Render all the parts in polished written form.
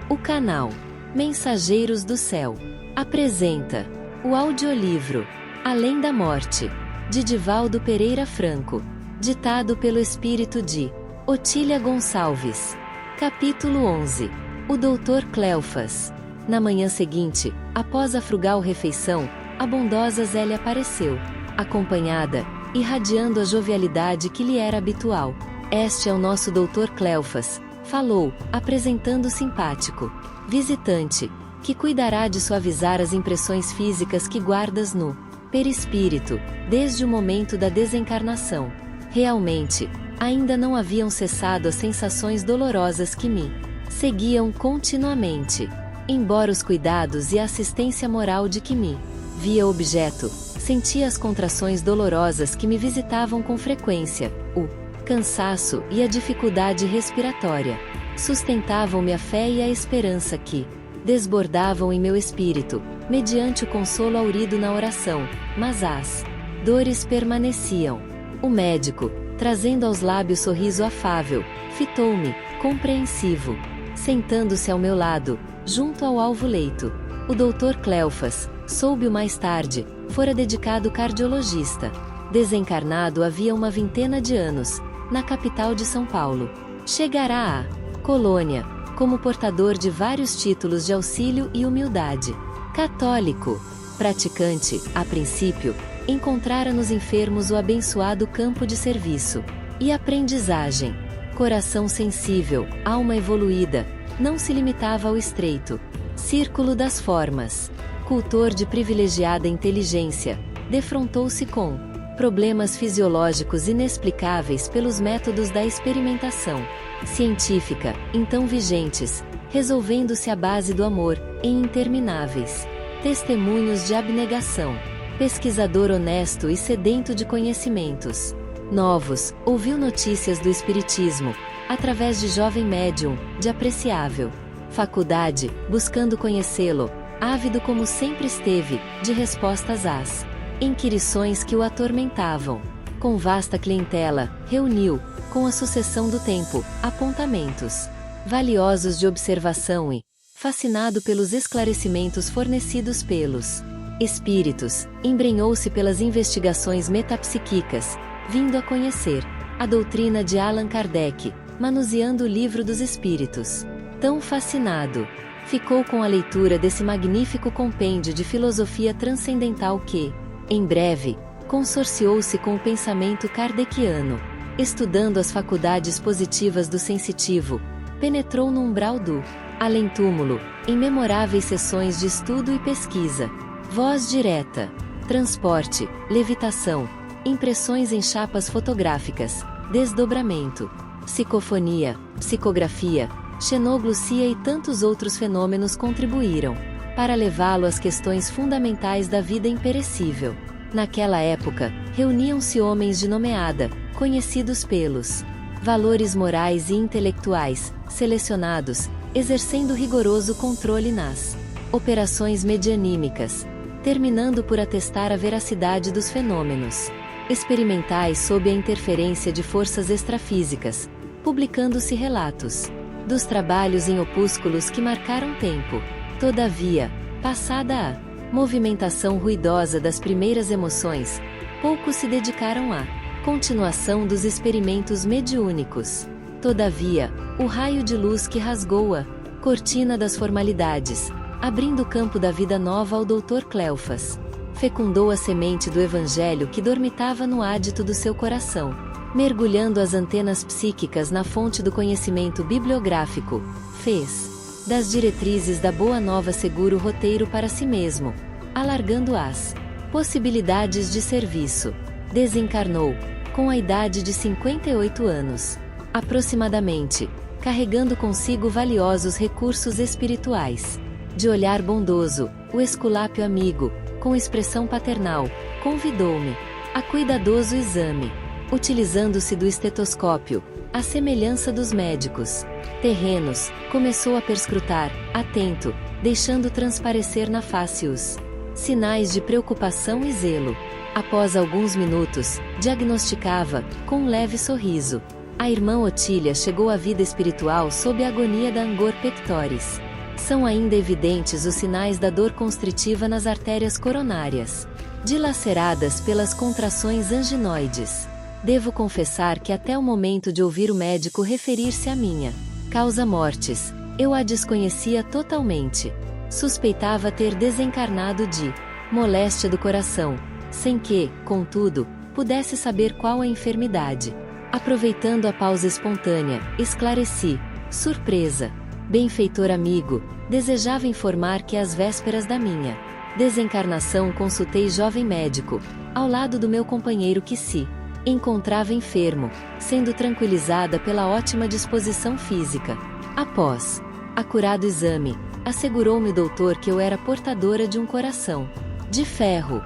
O canal Mensageiros do Céu apresenta o audiolivro Além da Morte, de Divaldo Pereira Franco, ditado pelo espírito de Otília Gonçalves. Capítulo 11. O Dr. Cleofas. Na manhã seguinte, após a frugal refeição, a bondosa Zélia apareceu, acompanhada, irradiando a jovialidade que lhe era habitual. Este é o nosso Dr. Cleofas, falou, apresentando o simpático visitante, que cuidará de suavizar as impressões físicas que guardas no perispírito, desde o momento da desencarnação. Realmente, ainda não haviam cessado as sensações dolorosas que me seguiam continuamente. Embora os cuidados e a assistência moral de que me via objeto, sentia as contrações dolorosas que me visitavam com frequência, o cansaço e a dificuldade respiratória. Sustentavam-me a fé e a esperança que desbordavam em meu espírito, mediante o consolo aurido na oração, mas as dores permaneciam. O médico, trazendo aos lábios sorriso afável, fitou-me, compreensivo. Sentando-se ao meu lado, junto ao alvo-leito, o Dr. Cleofas, soube-o mais tarde, fora dedicado cardiologista. Desencarnado havia uma vintena de anos, na capital de São Paulo. Chegara à colônia, como portador de vários títulos de auxílio e humildade. Católico, praticante, a princípio, encontrara nos enfermos o abençoado campo de serviço e aprendizagem. Coração sensível, alma evoluída, não se limitava ao estreito círculo das formas. Cultor de privilegiada inteligência, defrontou-se com problemas fisiológicos inexplicáveis pelos métodos da experimentação científica, então vigentes, resolvendo-se à base do amor, em intermináveis testemunhos de abnegação. Pesquisador honesto e sedento de conhecimentos novos, ouviu notícias do espiritismo, através de jovem médium, de apreciável faculdade, buscando conhecê-lo, ávido como sempre esteve, de respostas às inquirições que o atormentavam. Com vasta clientela, reuniu, com a sucessão do tempo, apontamentos valiosos de observação e, fascinado pelos esclarecimentos fornecidos pelos espíritos, embrenhou-se pelas investigações metapsíquicas, vindo a conhecer a doutrina de Allan Kardec, manuseando o livro dos espíritos. Tão fascinado, ficou com a leitura desse magnífico compêndio de filosofia transcendental que, em breve, consorciou-se com o pensamento kardeciano. Estudando as faculdades positivas do sensitivo, penetrou no umbral do além-túmulo, em memoráveis sessões de estudo e pesquisa. Voz direta, transporte, levitação, impressões em chapas fotográficas, desdobramento, psicofonia, psicografia, xenoglucia e tantos outros fenômenos contribuíram para levá-lo às questões fundamentais da vida imperecível. Naquela época, reuniam-se homens de nomeada, conhecidos pelos valores morais e intelectuais, selecionados, exercendo rigoroso controle nas operações medianímicas, terminando por atestar a veracidade dos fenômenos experimentais sob a interferência de forças extrafísicas, publicando-se relatos dos trabalhos em opúsculos que marcaram tempo. Todavia, passada a movimentação ruidosa das primeiras emoções, poucos se dedicaram à continuação dos experimentos mediúnicos. Todavia, o raio de luz que rasgou a cortina das formalidades, abrindo o campo da vida nova ao Dr. Cleofas, fecundou a semente do evangelho que dormitava no ádito do seu coração, mergulhando as antenas psíquicas na fonte do conhecimento bibliográfico, fez das diretrizes da Boa Nova seguro roteiro para si mesmo, alargando as possibilidades de serviço. Desencarnou, com a idade de 58 anos, aproximadamente, carregando consigo valiosos recursos espirituais. De olhar bondoso, o esculápio amigo, com expressão paternal, convidou-me a cuidadoso exame, utilizando-se do estetoscópio, à semelhança dos médicos terrenos, começou a perscrutar, atento, deixando transparecer na face os sinais de preocupação e zelo. Após alguns minutos, diagnosticava, com um leve sorriso. A irmã Otília chegou à vida espiritual sob a agonia da angor pectoris. São ainda evidentes os sinais da dor constritiva nas artérias coronárias, dilaceradas pelas contrações anginoides. Devo confessar que até o momento de ouvir o médico referir-se à minha causa mortis, eu a desconhecia totalmente. Suspeitava ter desencarnado de moléstia do coração, sem que, contudo, pudesse saber qual a enfermidade. Aproveitando a pausa espontânea, esclareci, surpresa. Benfeitor amigo, desejava informar que às vésperas da minha desencarnação consultei jovem médico, ao lado do meu companheiro que se encontrava enfermo, sendo tranquilizada pela ótima disposição física. Após acurado exame, assegurou-me o doutor que eu era portadora de um coração de ferro.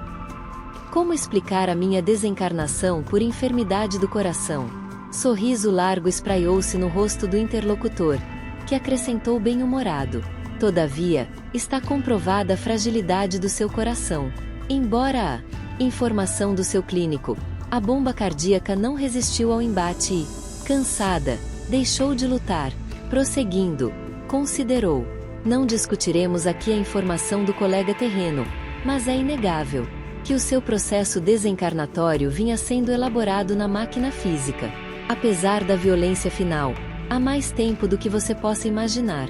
Como explicar a minha desencarnação por enfermidade do coração? Sorriso largo espraiou-se no rosto do interlocutor, que acrescentou bem-humorado. Todavia, está comprovada a fragilidade do seu coração. Embora a informação do seu clínico, a bomba cardíaca não resistiu ao embate e, cansada, deixou de lutar. Prosseguindo, considerou: não discutiremos aqui a informação do colega terreno, mas é inegável que o seu processo desencarnatório vinha sendo elaborado na máquina física. Apesar da violência final, há mais tempo do que você possa imaginar.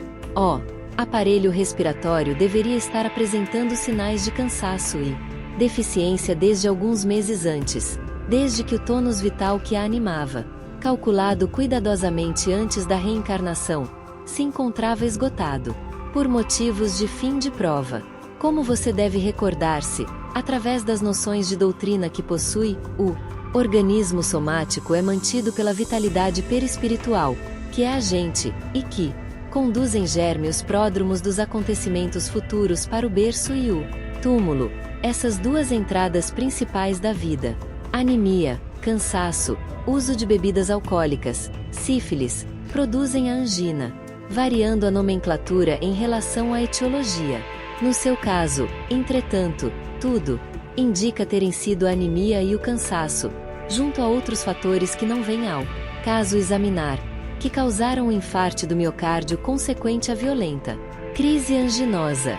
Aparelho respiratório deveria estar apresentando sinais de cansaço e deficiência desde alguns meses antes, desde que o tônus vital que a animava, calculado cuidadosamente antes da reencarnação, se encontrava esgotado. Por motivos de fim de prova, como você deve recordar-se, através das noções de doutrina que possui, o organismo somático é mantido pela vitalidade perispiritual, que é agente, e que conduzem germe os pródromos dos acontecimentos futuros para o berço e o túmulo, essas duas entradas principais da vida. Anemia, cansaço, uso de bebidas alcoólicas, sífilis, produzem a angina, variando a nomenclatura em relação à etiologia. No seu caso, entretanto, tudo indica terem sido a anemia e o cansaço, junto a outros fatores que não vêm ao caso examinar, que causaram o infarte do miocárdio consequente à violenta crise anginosa.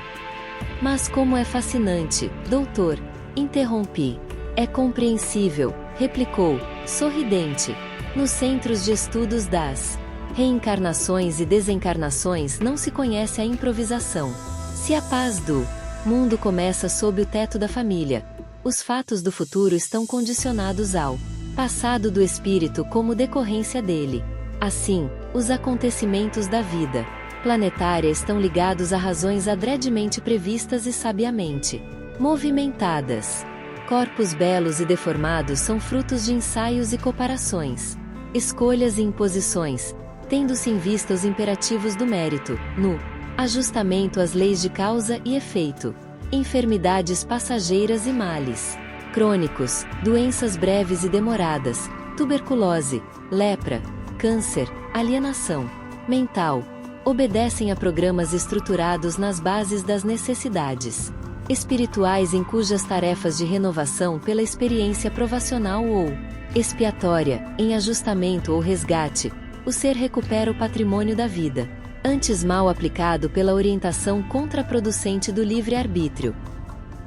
Mas como é fascinante, doutor, interrompi. É compreensível, replicou, sorridente. Nos centros de estudos das reencarnações e desencarnações não se conhece a improvisação. Se a paz do mundo começa sob o teto da família, os fatos do futuro estão condicionados ao passado do espírito como decorrência dele. Assim, os acontecimentos da vida planetária estão ligados a razões adredemente previstas e sabiamente movimentadas. Corpos belos e deformados são frutos de ensaios e comparações, escolhas e imposições, tendo-se em vista os imperativos do mérito, no ajustamento às leis de causa e efeito, enfermidades passageiras e males crônicos, doenças breves e demoradas, tuberculose, lepra, câncer, alienação mental, obedecem a programas estruturados nas bases das necessidades espirituais em cujas tarefas de renovação pela experiência provacional ou expiatória, em ajustamento ou resgate, o ser recupera o patrimônio da vida, antes mal aplicado pela orientação contraproducente do livre-arbítrio.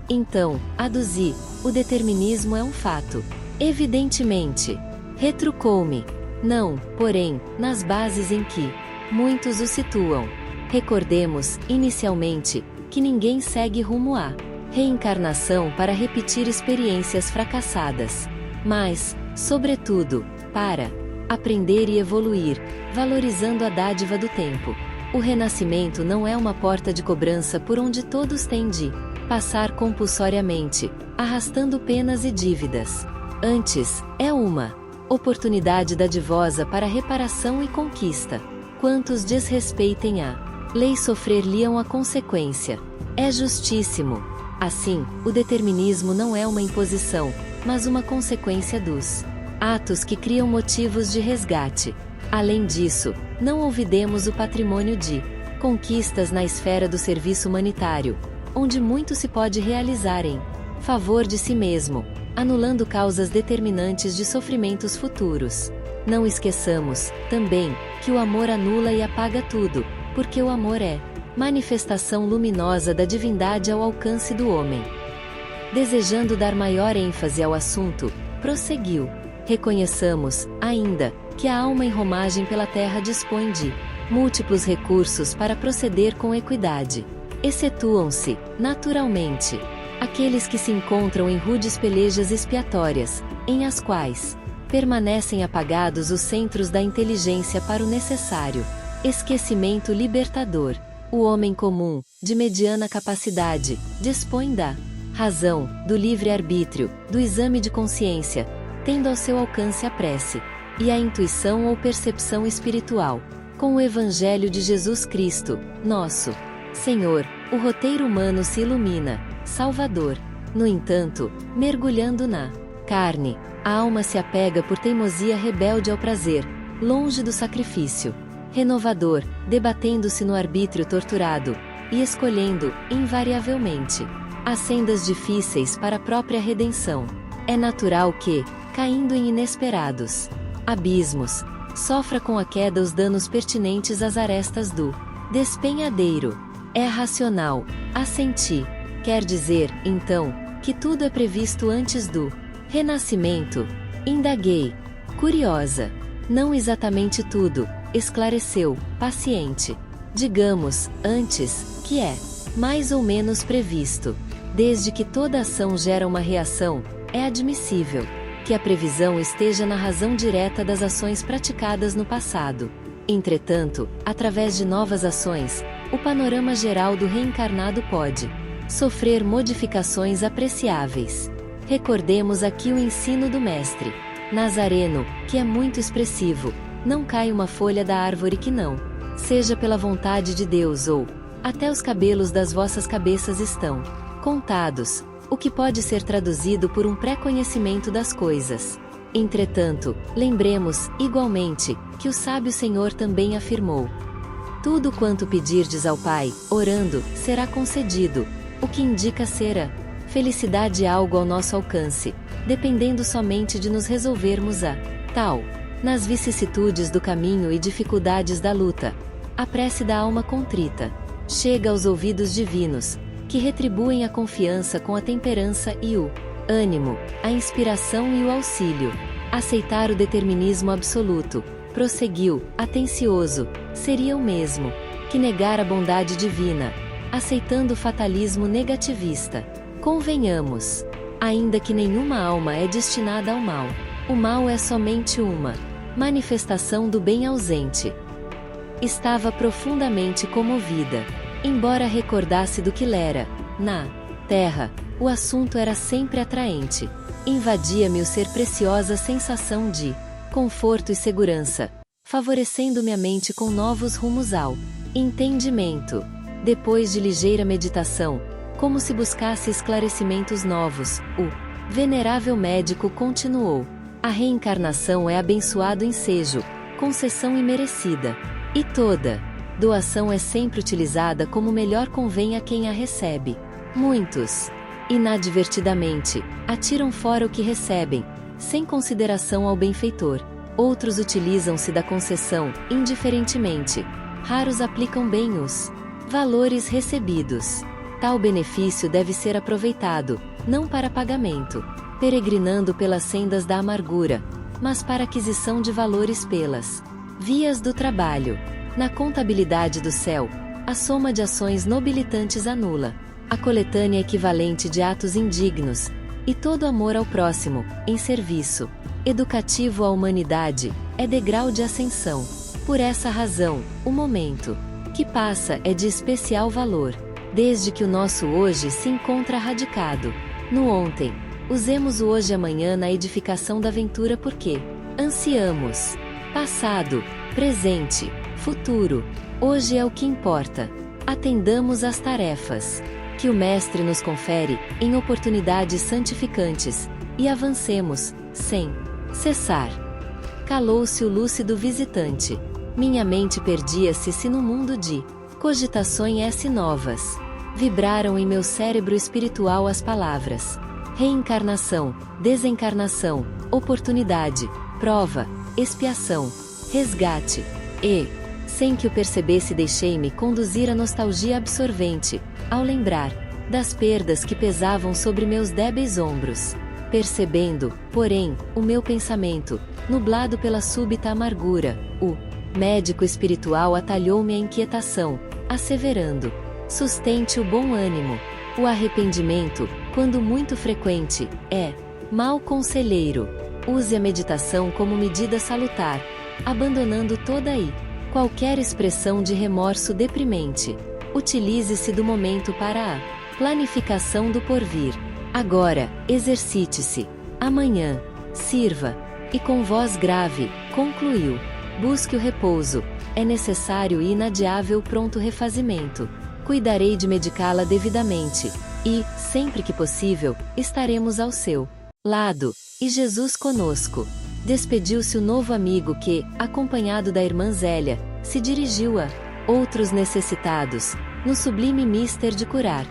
Então, aduzi, o determinismo é um fato. Evidentemente. Retrucou-me. Não, porém, nas bases em que muitos o situam. Recordemos, inicialmente, que ninguém segue rumo à reencarnação para repetir experiências fracassadas, mas, sobretudo, para aprender e evoluir, valorizando a dádiva do tempo. O renascimento não é uma porta de cobrança por onde todos têm de passar compulsoriamente, arrastando penas e dívidas. Antes, é uma oportunidade dadivosa para reparação e conquista. Quantos desrespeitem a lei sofrer-lhe-ão a consequência. É justíssimo. Assim, o determinismo não é uma imposição, mas uma consequência dos atos que criam motivos de resgate. Além disso, não olvidemos o patrimônio de conquistas na esfera do serviço humanitário, onde muito se pode realizar em favor de si mesmo, anulando causas determinantes de sofrimentos futuros. Não esqueçamos, também, que o amor anula e apaga tudo, porque o amor é manifestação luminosa da divindade ao alcance do homem. Desejando dar maior ênfase ao assunto, prosseguiu: reconheçamos, ainda, que a alma em romagem pela terra dispõe de múltiplos recursos para proceder com equidade. Excetuam-se, naturalmente, aqueles que se encontram em rudes pelejas expiatórias, em as quais permanecem apagados os centros da inteligência para o necessário esquecimento libertador. O homem comum, de mediana capacidade, dispõe da razão, do livre-arbítrio, do exame de consciência, tendo ao seu alcance a prece, e a intuição ou percepção espiritual. Com o Evangelho de Jesus Cristo, nosso Senhor, o roteiro humano se ilumina, Salvador. No entanto, mergulhando na carne, a alma se apega por teimosia rebelde ao prazer, longe do sacrifício renovador, debatendo-se no arbítrio torturado, e escolhendo, invariavelmente, as sendas difíceis para a própria redenção. É natural que, caindo em inesperados abismos, sofra com a queda os danos pertinentes às arestas do despenhadeiro. É racional assentir. Quer dizer, então, que tudo é previsto antes do renascimento? Indaguei, curiosa. Não exatamente tudo, esclareceu, paciente. Digamos, antes, que é mais ou menos previsto. Desde que toda ação gera uma reação, é admissível que a previsão esteja na razão direta das ações praticadas no passado. Entretanto, através de novas ações, o panorama geral do reencarnado pode sofrer modificações apreciáveis. Recordemos aqui o ensino do Mestre Nazareno, que é muito expressivo: não cai uma folha da árvore que não seja pela vontade de Deus, ou até os cabelos das vossas cabeças estão contados, o que pode ser traduzido por um pré-conhecimento das coisas. Entretanto, lembremos, igualmente, que o sábio Senhor também afirmou: tudo quanto pedirdes ao Pai, orando, será concedido, o que indica ser a felicidade algo ao nosso alcance, dependendo somente de nos resolvermos a tal. Nas vicissitudes do caminho e dificuldades da luta, a prece da alma contrita chega aos ouvidos divinos, que retribuem a confiança com a temperança e o ânimo, a inspiração e o auxílio. Aceitar o determinismo absoluto, prosseguiu, atencioso, seria o mesmo que negar a bondade divina, aceitando o fatalismo negativista. Convenhamos, ainda que nenhuma alma é destinada ao mal, o mal é somente uma manifestação do bem ausente. Estava profundamente comovida. Embora recordasse do que lera na terra, o assunto era sempre atraente. Invadia-me o ser preciosa sensação de conforto e segurança, favorecendo-me a mente com novos rumos ao entendimento. Depois de ligeira meditação, como se buscasse esclarecimentos novos, o venerável médico continuou: a reencarnação é abençoado ensejo, concessão imerecida, e toda doação é sempre utilizada como melhor convém a quem a recebe. Muitos, inadvertidamente, atiram fora o que recebem, sem consideração ao benfeitor. Outros utilizam-se da concessão, indiferentemente. Raros aplicam bem os valores recebidos. Tal benefício deve ser aproveitado, não para pagamento, peregrinando pelas sendas da amargura, mas para aquisição de valores pelas vias do trabalho. Na contabilidade do céu, a soma de ações nobilitantes anula a coletânea equivalente de atos indignos, e todo amor ao próximo, em serviço educativo à humanidade, é degrau de ascensão. Por essa razão, o momento que passa é de especial valor, desde que o nosso hoje se encontra radicado no ontem. Usemos o hoje e amanhã na edificação da ventura, porque ansiamos passado, presente, futuro. Hoje é o que importa. Atendamos às tarefas que o Mestre nos confere, em oportunidades santificantes, e avancemos, sem cessar. Calou-se o lúcido visitante. Minha mente perdia-se no mundo de cogitações novas. Vibraram em meu cérebro espiritual as palavras: reencarnação, desencarnação, oportunidade, prova, expiação, resgate e Sem que o percebesse, deixei-me conduzir a nostalgia absorvente, ao lembrar das perdas que pesavam sobre meus débeis ombros. Percebendo, porém, o meu pensamento, nublado pela súbita amargura, o médico espiritual atalhou-me a inquietação, asseverando: sustente o bom ânimo. O arrependimento, quando muito frequente, é mau conselheiro. Use a meditação como medida salutar, abandonando toda e qualquer expressão de remorso deprimente. Utilize-se do momento para a planificação do porvir. Agora, exercite-se. Amanhã, sirva. E com voz grave, concluiu: busque o repouso. É necessário e inadiável pronto refazimento. Cuidarei de medicá-la devidamente. E, sempre que possível, estaremos ao seu lado. E Jesus conosco. Despediu-se o novo amigo que, acompanhado da irmã Zélia, se dirigiu a outros necessitados, no sublime mister de curar.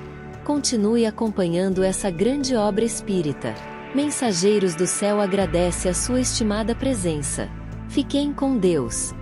Continue acompanhando essa grande obra espírita. Mensageiros do Céu agradece a sua estimada presença. Fiquem com Deus.